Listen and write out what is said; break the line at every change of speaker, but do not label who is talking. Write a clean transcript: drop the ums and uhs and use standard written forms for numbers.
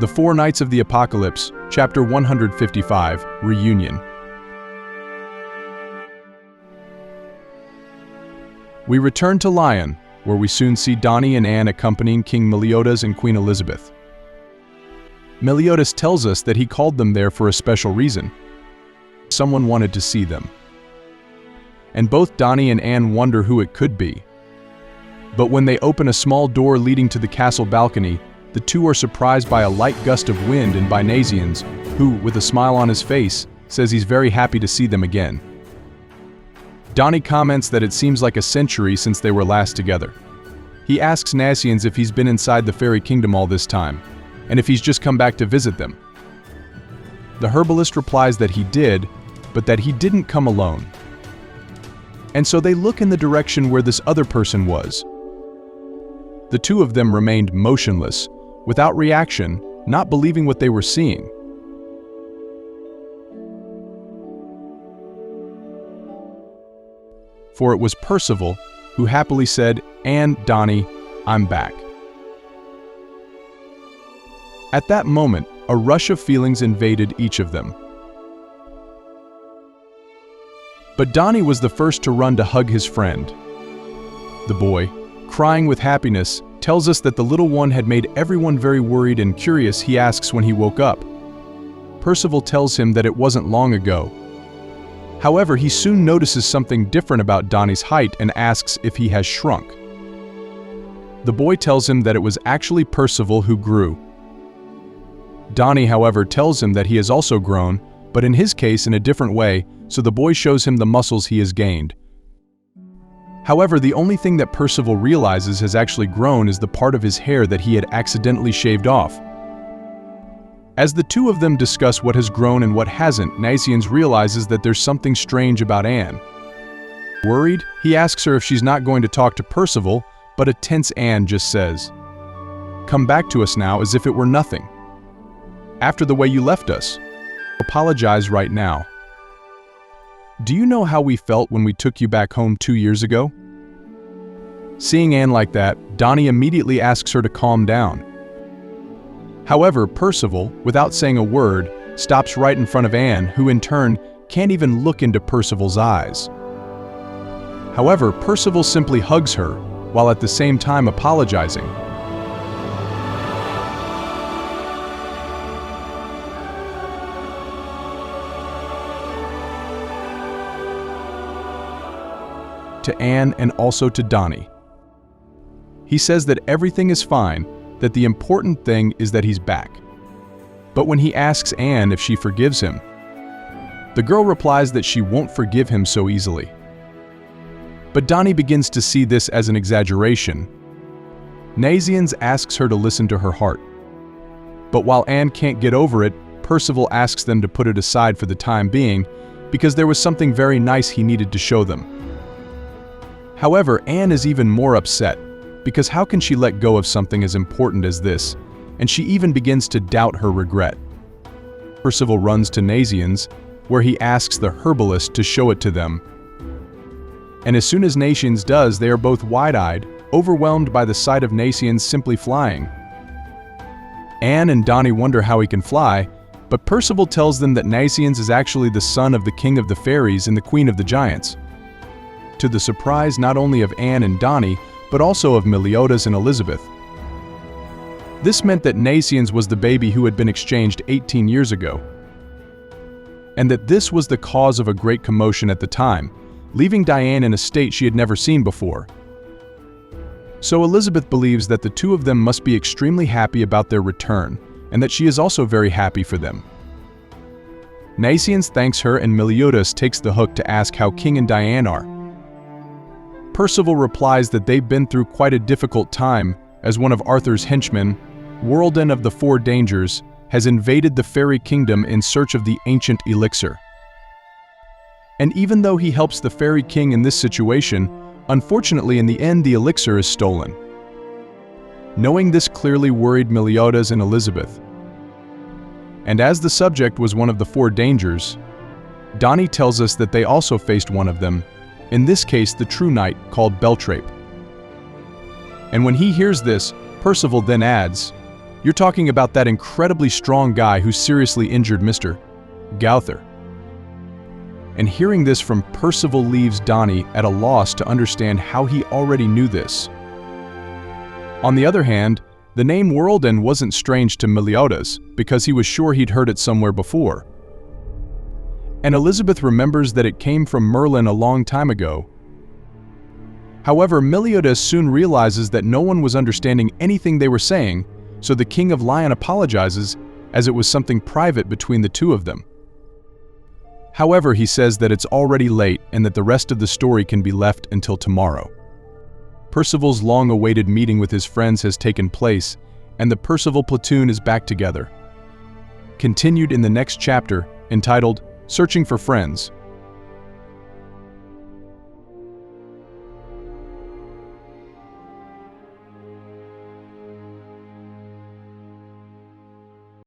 The Four Nights of the Apocalypse, Chapter 155, Reunion. We return to Lyon, where we soon see Donnie and Anne accompanying King Meliodas and Queen Elizabeth. Meliodas tells us that he called them there for a special reason. Someone wanted to see them. And both Donnie and Anne wonder who it could be. But when they open a small door leading to the castle balcony, the two are surprised by a light gust of wind and by Nasiens, who, with a smile on his face, says he's very happy to see them again. Donnie comments that it seems like a century since they were last together. He asks Nasiens if he's been inside the fairy kingdom all this time, and if he's just come back to visit them. The herbalist replies that he did, but that he didn't come alone. And so they look in the direction where this other person was. The two of them remained motionless, without reaction, not believing what they were seeing. For it was Percival who happily said, "Anne, Donnie, I'm back." At that moment, a rush of feelings invaded each of them. But Donnie was the first to run to hug his friend. The boy, crying with happiness, tells us that the little one had made everyone very worried and curious. He asks when he woke up. Percival tells him that it wasn't long ago. However, he soon notices something different about Donnie's height and asks if he has shrunk. The boy tells him that it was actually Percival who grew. Donnie, however, tells him that he has also grown, but in his case in a different way, so the boy shows him the muscles he has gained. However, the only thing that Percival realizes has actually grown is the part of his hair that he had accidentally shaved off. As the two of them discuss what has grown and what hasn't, Nasiens realizes that there's something strange about Anne. Worried, he asks her if she's not going to talk to Percival, but a tense Anne just says, "Come back to us now as if it were nothing. After the way you left us. Apologize right now. Do you know how we felt when we took you back home 2 years ago?" Seeing Anne like that, Donnie immediately asks her to calm down. However, Percival, without saying a word, stops right in front of Anne, who in turn can't even look into Percival's eyes. However, Percival simply hugs her, while at the same time apologizing. To Anne and also to Donnie. He says that everything is fine, that the important thing is that he's back. But when he asks Anne if she forgives him, the girl replies that she won't forgive him so easily. But Donnie begins to see this as an exaggeration. Nasiens asks her to listen to her heart. But while Anne can't get over it, Percival asks them to put it aside for the time being, because there was something very nice he needed to show them. However, Anne is even more upset, because how can she let go of something as important as this, and she even begins to doubt her regret. Percival runs to Nasiens, where he asks the herbalist to show it to them. And as soon as Nasiens does, they are both wide-eyed, overwhelmed by the sight of Nasiens simply flying. Anne and Donnie wonder how he can fly, but Percival tells them that Nasiens is actually the son of the king of the fairies and the queen of the giants. To the surprise not only of Anne and Donnie, but also of Meliodas and Elizabeth. This meant that Nasiens was the baby who had been exchanged 18 years ago. And that this was the cause of a great commotion at the time, leaving Diane in a state she had never seen before. So Elizabeth believes that the two of them must be extremely happy about their return, and that she is also very happy for them. Nasiens thanks her and Meliodas takes the hook to ask how King and Diane are. Percival replies that they've been through quite a difficult time, as one of Arthur's henchmen, Warden of the Four Dangers, has invaded the fairy kingdom in search of the ancient elixir. And even though he helps the fairy king in this situation, unfortunately in the end the elixir is stolen. Knowing this clearly worried Meliodas and Elizabeth. And as the subject was one of the Four Dangers, Donnie tells us that they also faced one of them, in this case the true knight called Beltrape. And when he hears this, Percival then adds, You're talking about that incredibly strong guy who seriously injured Mr. Gauther. And hearing this from Percival leaves Donnie at a loss to understand how he already knew this. On the other hand, the name Worlden wasn't strange to Meliodas because he was sure he'd heard it somewhere before. And Elizabeth remembers that it came from Merlin a long time ago. However, Meliodas soon realizes that no one was understanding anything they were saying, so the King of Lion apologizes, as it was something private between the two of them. However, he says that it's already late and that the rest of the story can be left until tomorrow. Percival's long-awaited meeting with his friends has taken place, and the Percival platoon is back together. Continued in the next chapter, entitled Searching for Friends.